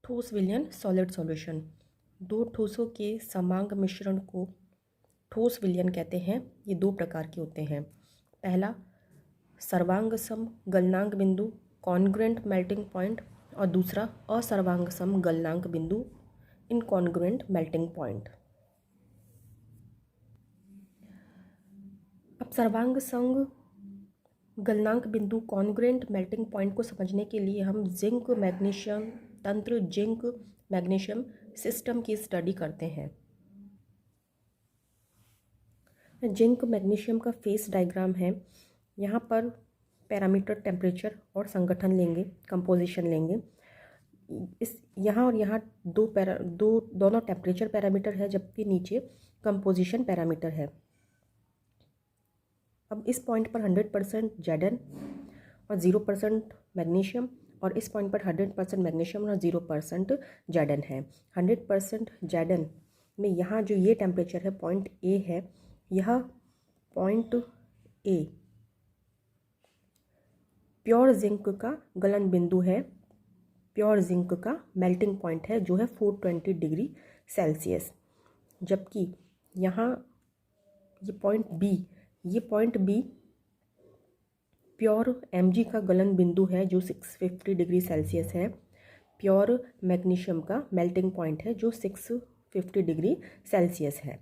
ठोस विलयन solid solution. दो ठोसों के समांग मिश्रण को ठोस विलयन कहते हैं। ये दो प्रकार के होते हैं। पहला सर्वांग सम गलनांक बिंदु कॉन्ग्रुएंट मेल्टिंग पॉइंट और दूसरा असर्वांग सम गलनांक बिंदु इनकॉन्ग्रुएंट मेल्टिंग पॉइंट। अब सर्वांग संग गलनांक बिंदु कॉन्ग्रुएंट मेल्टिंग पॉइंट को समझने के लिए हम जिंक मैग्नीशियम तंत्र जिंक मैग्नीशियम सिस्टम की स्टडी करते हैं। जिंक मैग्नीशियम का फेस डायग्राम है। यहाँ पर पैरामीटर टेम्परेचर और संगठन लेंगे, कंपोजिशन लेंगे। इस यहाँ और यहाँ दोनों टेम्परेचर पैरामीटर है, जबकि नीचे कंपोजिशन पैरामीटर है। अब इस पॉइंट पर 100% Zn और 0% मैग्नीशियम और इस पॉइंट पर 100% मैग्नीशियम और 0% Zn है। 100% Zn में यहाँ जो ये टेम्परेचर है पॉइंट ए है, यह पॉइंट ए प्योर जिंक का गलन बिंदु है, प्योर जिंक का मेल्टिंग पॉइंट है जो है 420 डिग्री सेल्सियस। जबकि यहाँ ये पॉइंट बी प्योर Mg का गलन बिंदु है जो 650 डिग्री सेल्सियस है, प्योर मैग्नीशियम का मेल्टिंग पॉइंट है जो 650 डिग्री सेल्सियस है।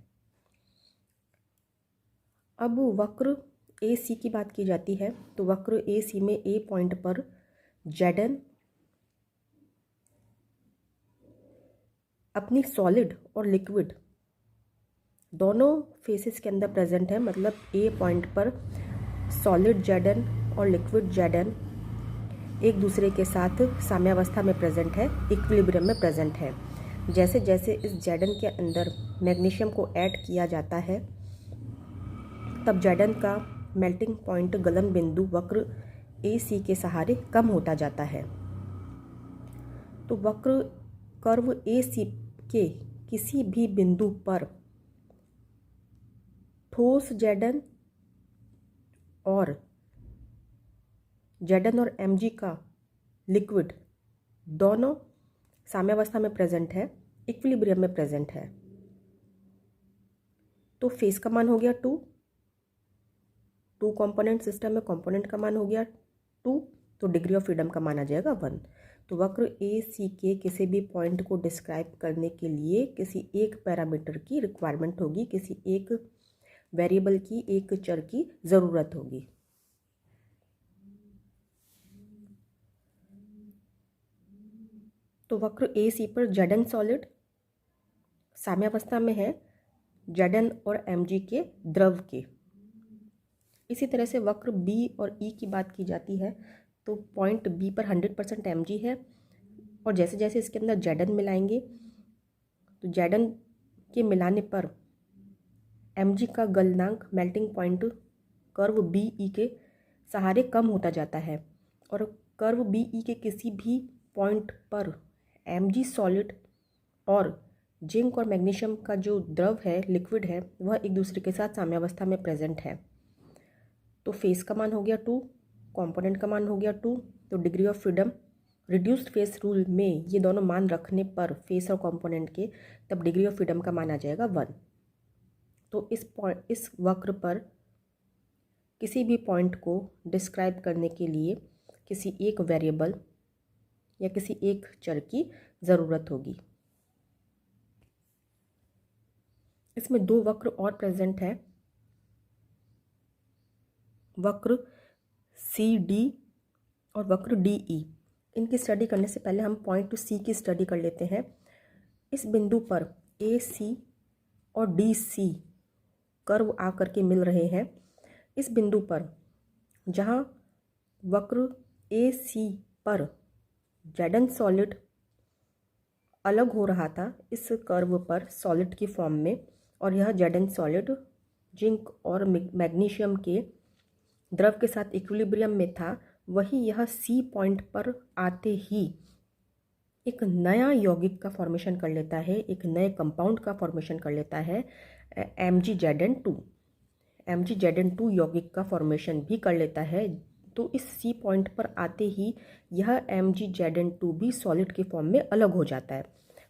अब वक्र AC की बात की जाती है तो वक्र AC में A पॉइंट पर Zn अपनी सॉलिड और लिक्विड दोनों फेसेस के अंदर प्रेजेंट है। मतलब A पॉइंट पर सॉलिड Zn और लिक्विड Zn एक दूसरे के साथ साम्यावस्था में प्रेजेंट है, इक्विलिब्रियम में प्रेजेंट है। जैसे जैसे इस Zn के अंदर मैग्नीशियम को ऐड किया जाता है तब Zn का मेल्टिंग पॉइंट गलन बिंदु वक्र AC के सहारे कम होता जाता है। तो वक्र कर्व AC के किसी भी बिंदु पर ठोस Zn और Mg का लिक्विड दोनों साम्यावस्था में प्रेजेंट है, इक्विलिब्रियम में प्रेजेंट है। तो फेस का मान हो गया 2 कंपोनेंट सिस्टम में कंपोनेंट का मान हो गया 2, तो डिग्री ऑफ फ्रीडम का मान आ जाएगा 1। तो वक्र AC के किसी भी पॉइंट को डिस्क्राइब करने के लिए किसी एक पैरामीटर की रिक्वायरमेंट होगी, किसी एक वेरिएबल की, एक चर की ज़रूरत होगी। तो वक्र AC पर Zn सॉलिड साम्यावस्था में है Zn और Mg के द्रव के। इसी तरह से वक्र B और E की बात की जाती है तो पॉइंट B पर 100% Mg है और जैसे जैसे इसके अंदर Zn मिलाएंगे तो Zn के मिलाने पर Mg का गलनांक मेल्टिंग पॉइंट कर्व BE के सहारे कम होता जाता है और कर्व BE के किसी भी पॉइंट पर Mg सॉलिड और जिंक और मैग्नीशियम का जो द्रव है, लिक्विड है, वह एक दूसरे के साथ साम्यावस्था में प्रेजेंट है। तो फेस का मान हो गया 2, कंपोनेंट का मान हो गया 2, तो degree of freedom reduced face rule में ये दोनों मान रखने पर फेस और कंपोनेंट के, तब डिग्री ऑफ फ्रीडम का मान आ जाएगा 1। तो इस वक्र पर किसी भी पॉइंट को डिस्क्राइब करने के लिए किसी एक वेरिएबल या किसी एक चर की ज़रूरत होगी। इसमें 2 वक्र और प्रेजेंट है, वक्र CD और वक्र DE। इनकी स्टडी करने से पहले हम पॉइंट C की स्टडी कर लेते हैं। इस बिंदु पर AC और DC कर्व आकर के मिल रहे हैं। इस बिंदु पर जहाँ वक्र AC पर Zn सॉलिड अलग हो रहा था इस कर्व पर सॉलिड की फॉर्म में, और यह Zn सॉलिड जिंक और मैग्नीशियम के द्रव के साथ इक्विलिब्रियम में था, वही यह C पॉइंट पर आते ही एक नया यौगिक का फॉर्मेशन कर लेता है, एक नए कंपाउंड का फॉर्मेशन कर लेता है, MgZn2 यौगिक का फॉर्मेशन भी कर लेता है, तो इस सी पॉइंट पर आते ही यह MgZn2 भी सॉलिड के फॉर्म में अलग हो जाता है।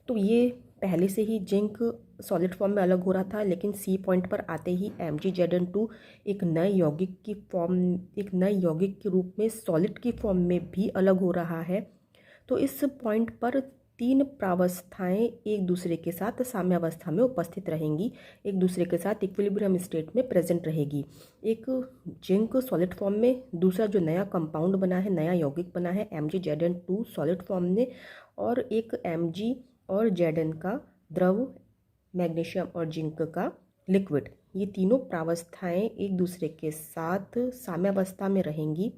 तो ये पहले से ही जिंक सॉलिड फॉर्म में अलग हो रहा था, लेकिन सी पॉइंट पर आते ही MgZn2 एक नए यौगिक के रूप में सॉलिड की फॉर्म में भी अलग हो रहा है। तो इस पॉइंट पर तीन प्रावस्थाएं एक दूसरे के साथ साम्यावस्था में उपस्थित रहेंगी, एक दूसरे के साथ इक्विलिब्रियम स्टेट में प्रेजेंट रहेगी। एक जिंक सॉलिड फॉर्म में, दूसरा जो नया कंपाउंड बना है, नया यौगिक बना है MgZn2 सॉलिड फॉर्म में, और एक Mg और Zn का द्रव, मैग्नीशियम और जिंक का लिक्विड। ये तीनों प्रावस्थाएं एक दूसरे के साथ साम्यावस्था में रहेंगी,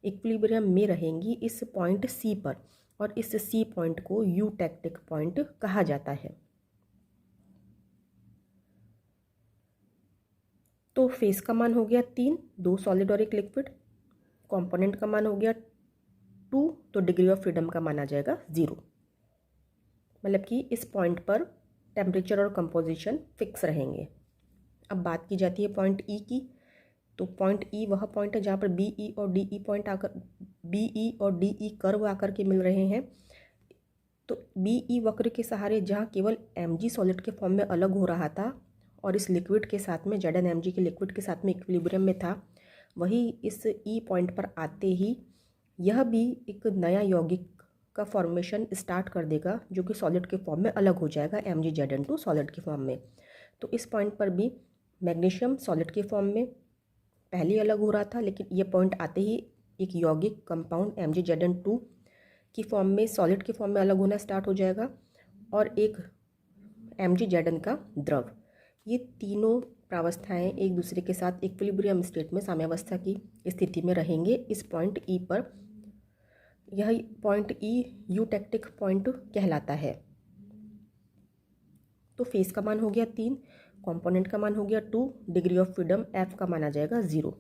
इक्विलिब्रियम में रहेंगी इस पॉइंट सी पर, और इस सी पॉइंट को यूटैक्टिक पॉइंट कहा जाता है। तो फेस का मान हो गया 3, 2 सॉलिड और 1 लिक्विड। कंपोनेंट का मान हो गया 2, तो डिग्री ऑफ फ्रीडम का मान आ जाएगा 0। मतलब कि इस पॉइंट पर टेम्परेचर और कंपोजिशन फिक्स रहेंगे। अब बात की जाती है पॉइंट ई की। तो पॉइंट ई वह पॉइंट है जहाँ पर BE और DE पॉइंट आकर, BE और DE कर्व आकर के मिल रहे हैं। तो BE वक्र के सहारे जहाँ केवल Mg सॉलिड के फॉर्म में अलग हो रहा था और इस लिक्विड के साथ में, Zn Mg के लिक्विड के साथ में इक्विलिब्रियम में था, वही इस E पॉइंट पर आते ही यह भी एक नया यौगिक का फॉर्मेशन स्टार्ट कर देगा, जो कि सॉलिड के फॉर्म में अलग हो जाएगा MgZn2 सॉलिड के फॉर्म में। तो इस पॉइंट पर भी मैग्नीशियम सॉलिड के फॉर्म में पहले अलग हो रहा था, लेकिन ये पॉइंट आते ही एक यौगिक कंपाउंड MgZn2 की फॉर्म में, सॉलिड के फॉर्म में अलग होना स्टार्ट हो जाएगा, और एक MgZn का द्रव। ये तीनों प्रावस्थाएं एक दूसरे के साथ इक्विलिब्रियम स्टेट में, साम्यावस्था की स्थिति में रहेंगे इस पॉइंट ई पर। यह पॉइंट ई यूटैक्टिक पॉइंट कहलाता है। तो फेस का मान हो गया 3, कंपोनेंट का मान हो गया 2, डिग्री ऑफ फ्रीडम F का मान आ जाएगा 0।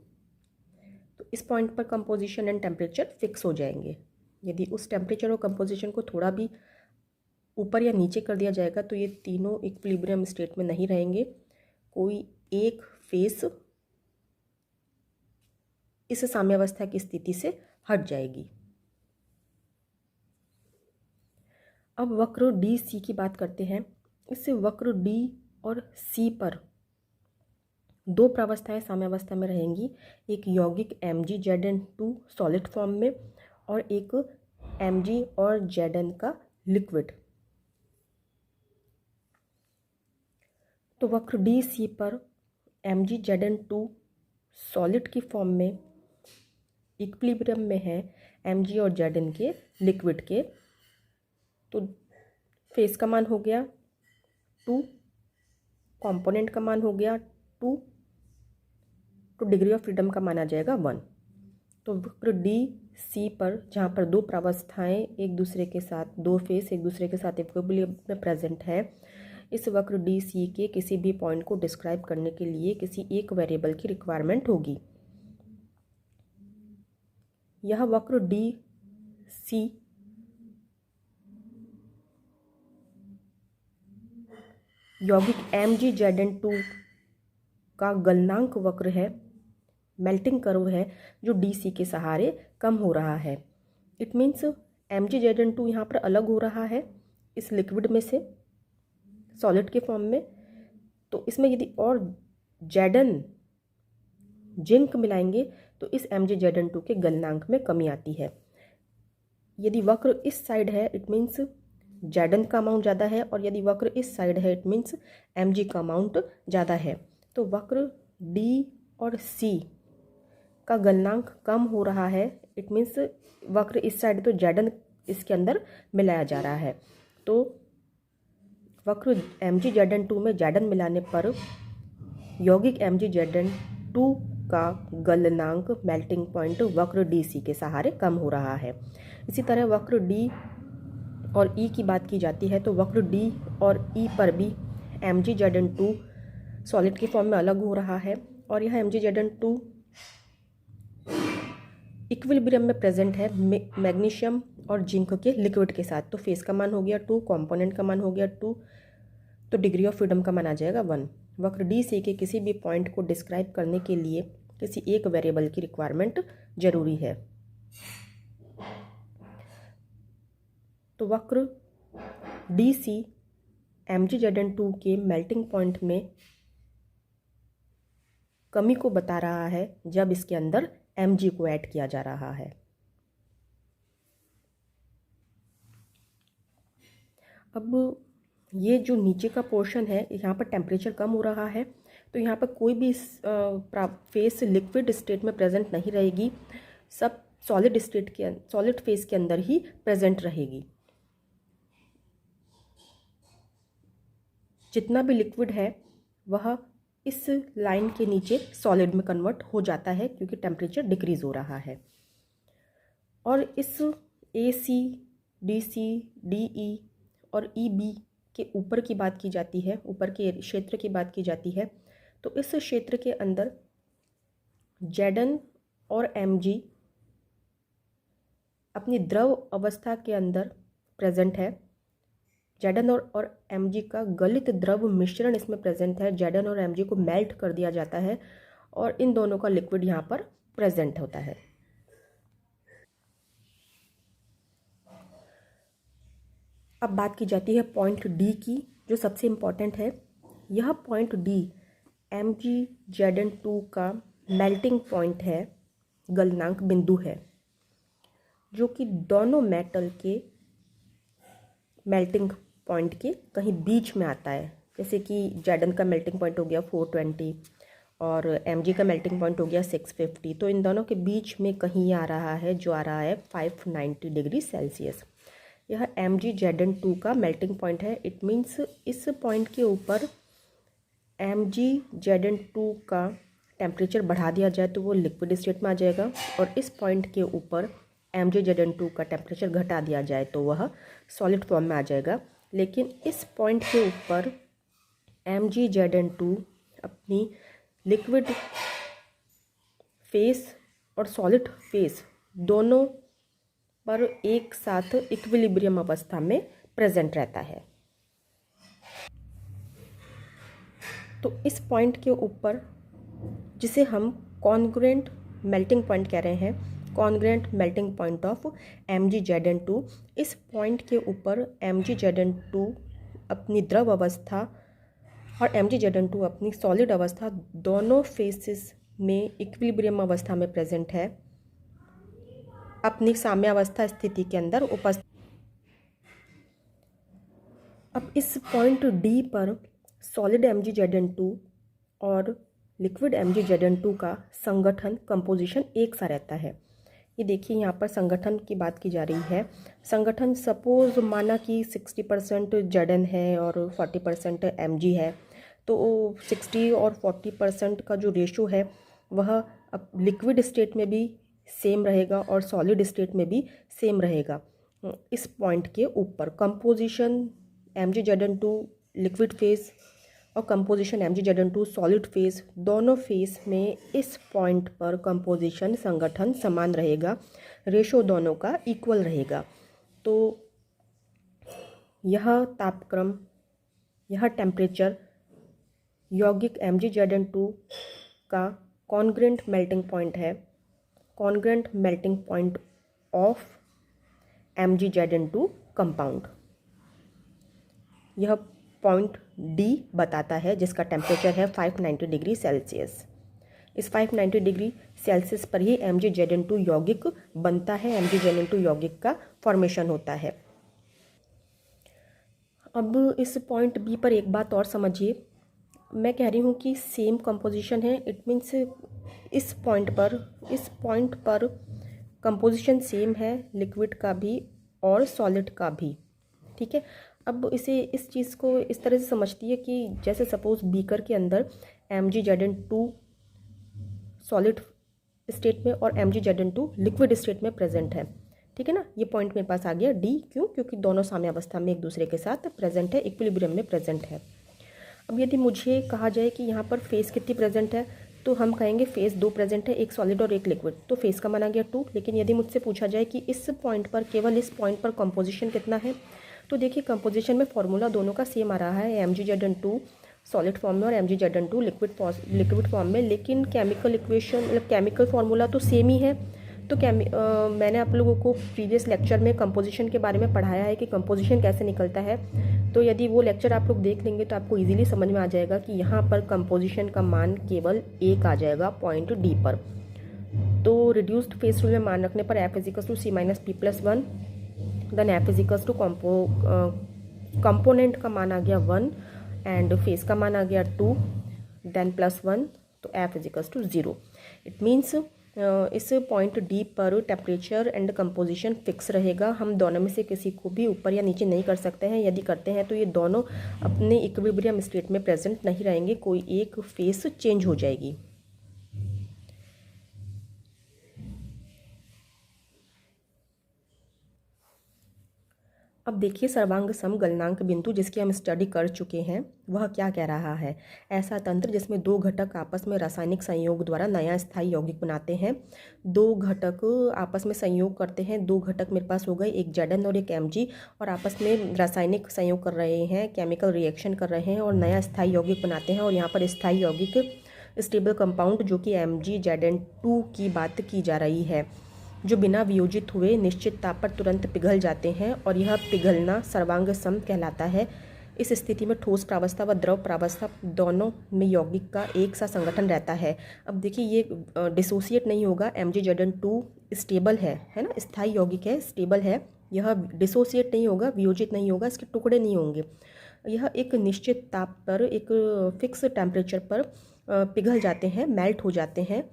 तो इस पॉइंट पर कंपोजिशन एंड टेम्परेचर फिक्स हो जाएंगे। यदि उस टेम्परेचर और कंपोजिशन को थोड़ा भी ऊपर या नीचे कर दिया जाएगा तो ये तीनों इक्विलिब्रियम स्टेट में नहीं रहेंगे, कोई एक फेस इस साम्यावस्था की स्थिति से हट जाएगी। अब वक्र DC की बात करते हैं। इससे वक्र D और C पर दो प्रावस्थाएं साम्यावस्था में रहेंगी, एक यौगिक MgZn2 सॉलिड फॉर्म में और एक Mg और Zn का लिक्विड। तो वक्र DC पर MgZn2 सॉलिड की फॉर्म में इक्विलिब्रियम में है Mg और Zn के लिक्विड के। तो फेस का मान हो गया 2, कंपोनेंट का मान हो गया 2, तो डिग्री ऑफ फ्रीडम का मान आ जाएगा 1। तो वक्र DC पर जहाँ पर दो प्रावस्थाएं एक दूसरे के साथ, दो फेस एक दूसरे के साथ इक्विलिब्रियम में प्रेजेंट है, इस वक्र DC के किसी भी पॉइंट को डिस्क्राइब करने के लिए किसी एक वेरिएबल की रिक्वायरमेंट होगी। यह वक्र DC यौगिक MgZn2 का गलनांक वक्र है, मेल्टिंग कर्व है, जो DC के सहारे कम हो रहा है। इट मीन्स MgZn2 यहाँ पर अलग हो रहा है इस लिक्विड में से सॉलिड के फॉर्म में। तो इसमें यदि और Zn जिंक मिलाएंगे तो इस MgZn2 के गलनांक में कमी आती है। यदि वक्र इस साइड है इट मीन्स Zn का अमाउंट ज़्यादा है, और यदि वक्र इस साइड है इट मीन्स Mg का अमाउंट ज़्यादा है। तो वक्र D और C का गलनांक कम हो रहा है, इट मीन्स वक्र इस साइड तो Zn इसके अंदर मिलाया जा रहा है। तो वक्र MgZn2 में Zn मिलाने पर यौगिक MgZn2 का गलनांक, मेल्टिंग पॉइंट वक्र DC के सहारे कम हो रहा है। इसी तरह वक्र D और E की बात की जाती है तो वक्र D और E पर भी MgZn2 सॉलिड के फॉर्म में अलग हो रहा है, और यह MgZn2 इक्विलिब्रियम में प्रेजेंट है मैग्नीशियम और जिंक के लिक्विड के साथ। तो फेस का मान हो गया 2, कंपोनेंट का मान हो गया 2, तो डिग्री ऑफ फ्रीडम का मान आ जाएगा 1। वक्र DC के किसी भी पॉइंट को डिस्क्राइब करने के लिए किसी एक वेरिएबल की रिक्वायरमेंट जरूरी है। तो वक्र डी सी MgZn2 के मेल्टिंग पॉइंट में कमी को बता रहा है जब इसके अंदर Mg को ऐड किया जा रहा है। अब ये जो नीचे का पोर्शन है, यहाँ पर टेम्परेचर कम हो रहा है, तो यहाँ पर कोई भी फेस लिक्विड स्टेट में प्रेजेंट नहीं रहेगी, सब सॉलिड फेस के अंदर ही प्रेजेंट रहेगी। जितना भी लिक्विड है वह इस लाइन के नीचे सॉलिड में कन्वर्ट हो जाता है क्योंकि टेम्परेचर डिक्रीज हो रहा है। और इस AC, DC, DE और EB के ऊपर की बात की जाती है, ऊपर के क्षेत्र की बात की जाती है, तो इस क्षेत्र के अंदर Zn और Mg अपनी द्रव अवस्था के अंदर प्रेजेंट है। Zn और Mg का गलित द्रव मिश्रण इसमें प्रेजेंट है। Zn और Mg को मेल्ट कर दिया जाता है और इन दोनों का लिक्विड यहाँ पर प्रेजेंट होता है। अब बात की जाती है पॉइंट डी की, जो सबसे इम्पॉर्टेंट है। यह पॉइंट डी MgZn2 का मेल्टिंग पॉइंट है, गलनांक बिंदु है, जो कि दोनों मेटल के मेल्टिंग पॉइंट के कहीं बीच में आता है। जैसे कि Zn का मेल्टिंग पॉइंट हो गया 420 और Mg का मेल्टिंग पॉइंट हो गया 650, तो इन दोनों के बीच में कहीं आ रहा है, जो आ रहा है 590 डिग्री सेल्सियस। यह MgZn2 का मेल्टिंग पॉइंट है। इट मीन्स इस पॉइंट के ऊपर MgZn2 का टेम्परेचर बढ़ा दिया जाए तो वो लिक्विड स्टेट में आ जाएगा, और इस पॉइंट के ऊपर MgZn2 का टेम्परेचर घटा दिया जाए तो वह सॉलिड फॉर्म में आ जाएगा। लेकिन इस पॉइंट के ऊपर MgZn2 अपनी लिक्विड फेस और सॉलिड फेस दोनों पर एक साथ इक्विलिब्रियम अवस्था में प्रेजेंट रहता है। तो इस पॉइंट के ऊपर, जिसे हम कॉन्ग्रुएंट मेल्टिंग पॉइंट कह रहे हैं, congruent melting point of MgZn2, इस पॉइंट के ऊपर MgZn2 अपनी द्रव अवस्था और MgZn2 अपनी सॉलिड अवस्था दोनों फेसेस में इक्विलिब्रियम अवस्था में प्रेजेंट है, अपनी साम्यावस्था स्थिति के अंदर उपस्थित। अब इस पॉइंट डी पर सॉलिड MgZn2 और लिक्विड MgZn2 का संगठन कंपोजिशन एक सा रहता है। ये देखिए, यहाँ पर संगठन की बात की जा रही है। संगठन सपोज माना कि 60% Zn है और 40% Mg है, तो 60 और 40% का जो रेशो है वह अब लिक्विड स्टेट में भी सेम रहेगा और सॉलिड स्टेट में भी सेम रहेगा। इस पॉइंट के ऊपर कंपोजिशन MgZn2 लिक्विड फेस और कंपोजिशन MgZn2 सॉलिड फेस, दोनों फेस में इस पॉइंट पर कंपोजिशन संगठन समान रहेगा, रेशो दोनों का इक्वल रहेगा। तो यह तापक्रम, यह टेम्परेचर यौगिक MgZn2 का कॉन्ग्रुएंट मेल्टिंग पॉइंट है, congruent melting point of MgZn2 compound. यह पॉइंट डी बताता है जिसका टेम्परेचर है 590 डिग्री सेल्सियस। इस 590 डिग्री सेल्सियस पर ही MgZn2 यौगिक बनता है, MgZn2 यौगिक का फॉर्मेशन होता है। अब इस पॉइंट बी पर एक बात और समझिए, मैं कह रही हूँ कि सेम कंपोजिशन है, इट मीन्स इस पॉइंट पर कंपोजिशन सेम है, लिक्विड का भी और सॉलिड का भी, ठीक है। अब इस चीज़ को इस तरह से समझती है कि जैसे सपोज बीकर के अंदर MgZn2 सॉलिड स्टेट में और MgZn2 लिक्विड स्टेट में प्रेजेंट है, ठीक है ना। ये पॉइंट मेरे पास आ गया डी, क्यों? क्योंकि दोनों साम्यावस्था में एक दूसरे के साथ प्रेजेंट है, इक्विलिब्रियम में प्रेजेंट है। अब यदि मुझे कहा जाए कि यहाँ पर फेस कितनी प्रेजेंट है, तो हम कहेंगे फेस 2 प्रेजेंट है, एक सॉलिड और एक लिक्विड, तो फेस का मान आ गया 2। लेकिन यदि मुझसे पूछा जाए कि इस पॉइंट पर, केवल इस पॉइंट पर कंपोजिशन कितना है, तो देखिए कंपोजिशन में फॉर्मूला दोनों का सेम आ रहा है, MgZn2 सॉलिड फॉर्म में और MgZn2 लिक्विड फॉर्म में। लेकिन केमिकल इक्वेशन मतलब केमिकल फार्मूला तो सेम ही है। तो मैंने आप लोगों को प्रीवियस लेक्चर में कंपोजिशन के बारे में पढ़ाया है कि कंपोजिशन कैसे निकलता है। तो यदि वो लेक्चर आप लोग देख लेंगे तो आपको इजीली समझ में आ जाएगा कि यहाँ पर कंपोजिशन का मान केवल 1 आ जाएगा पॉइंट डी पर। तो रिड्यूस्ड फेस रूल में मान रखने पर f = c - p+1, then f = component का मान आ गया 1 एंड फेस का मान आ गया 2, देन +1, तो f = 0। इट मीन्स इस पॉइंट डी पर टेम्परेचर एंड कंपोजिशन फिक्स रहेगा। हम दोनों में से किसी को भी ऊपर या नीचे नहीं कर सकते हैं। यदि करते हैं तो ये दोनों अपने इक्विलिब्रियम स्टेट में प्रेजेंट नहीं रहेंगे, कोई एक फेस चेंज हो जाएगी। अब देखिए सर्वांग सम गलनांक बिंदु जिसकी हम स्टडी कर चुके हैं वह क्या कह रहा है। ऐसा तंत्र जिसमें दो घटक आपस में रासायनिक संयोग द्वारा नया स्थायी यौगिक बनाते हैं। दो घटक आपस में संयोग करते हैं। दो घटक मेरे पास हो गए, एक Zn और एक Mg, और आपस में रासायनिक संयोग कर रहे हैं, केमिकल रिएक्शन कर रहे हैं और नया स्थायी यौगिक बनाते हैं। और यहाँ पर स्थायी यौगिक स्टेबल कंपाउंड जो कि MgZn2 की बात की जा रही है, जो बिना वियोजित हुए निश्चित ताप पर तुरंत पिघल जाते हैं और यह पिघलना सर्वांग सम कहलाता है। इस स्थिति में ठोस प्रावस्था व द्रव प्रावस्था दोनों में यौगिक का एक सा संगठन रहता है। अब देखिए ये डिसोसिएट नहीं होगा। MgZn2 स्टेबल है ना, स्थायी यौगिक है, स्टेबल है। यह डिसोसिएट नहीं होगा, वियोजित नहीं होगा, इसके टुकड़े नहीं होंगे। यह एक निश्चित ताप पर, एक फिक्स टेम्परेचर पर पिघल जाते हैं, मेल्ट हो जाते हैं।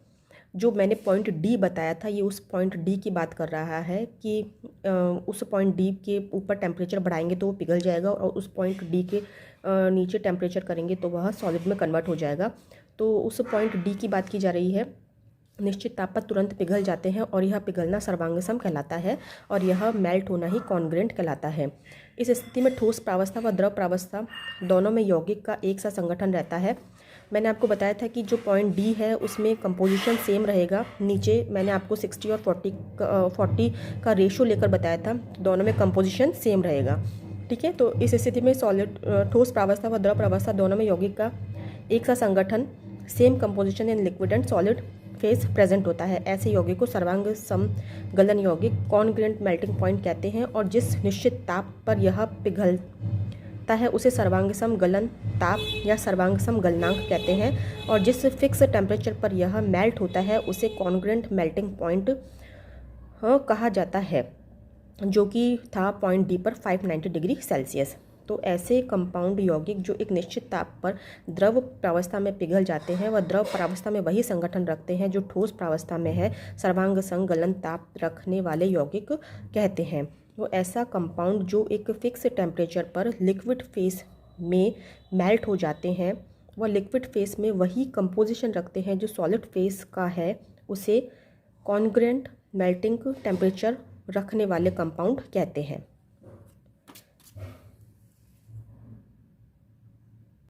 जो मैंने पॉइंट डी बताया था, ये उस पॉइंट डी की बात कर रहा है कि उस पॉइंट डी के ऊपर टेम्परेचर बढ़ाएंगे तो वो पिघल जाएगा और उस पॉइंट डी के नीचे टेम्परेचर करेंगे तो वह सॉलिड में कन्वर्ट हो जाएगा। तो उस पॉइंट डी की बात की जा रही है। निश्चित ताप पर तुरंत पिघल जाते हैं और यह पिघलना सर्वांग सम कहलाता है और यह मेल्ट होना ही कॉन्ग्रेंट कहलाता है। इस स्थिति में ठोस प्रावस्था व द्रव प्रावस्था दोनों में यौगिक का एक सा संगठन रहता है। मैंने आपको बताया था कि जो पॉइंट डी है उसमें कंपोजिशन सेम रहेगा। नीचे मैंने आपको 60 और 40 का रेशो लेकर बताया था, दोनों में कंपोजिशन सेम रहेगा। ठीक है, तो इस स्थिति में सॉलिड ठोस प्रावस्था व द्रव प्रावस्था दोनों में यौगिक का एक सा संगठन, same composition in liquid and solid phase present होता है। ऐसे यौगिक को सर्वांग सम गलन यौगिक, कॉन्ग्रेंट मेल्टिंग पॉइंट कहते हैं और जिस निश्चित ताप पर यह पिघलता है उसे सर्वांग सम गलन ताप या सर्वांग सम गलनांक कहते हैं और जिस फिक्स टेम्परेचर पर यह मेल्ट होता है उसे कॉन्ग्रेंट मेल्टिंग पॉइंट कहा जाता है, जो कि था पॉइंट डी पर 590 डिग्री सेल्सियस। तो ऐसे कंपाउंड यौगिक जो एक निश्चित ताप पर द्रव प्रावस्था में पिघल जाते हैं वह द्रव प्रावस्था में वही संगठन रखते हैं जो ठोस प्रावस्था में है, सर्वांग सम गलन ताप रखने वाले यौगिक कहते हैं। वो ऐसा कंपाउंड जो एक फिक्स टेम्परेचर पर लिक्विड फेस में मेल्ट हो जाते हैं, वह लिक्विड फेस में वही कंपोजिशन रखते हैं जो सॉलिड फेस का है, उसे कॉन्ग्रेंट मेल्टिंग टेम्परेचर रखने वाले कंपाउंड कहते हैं।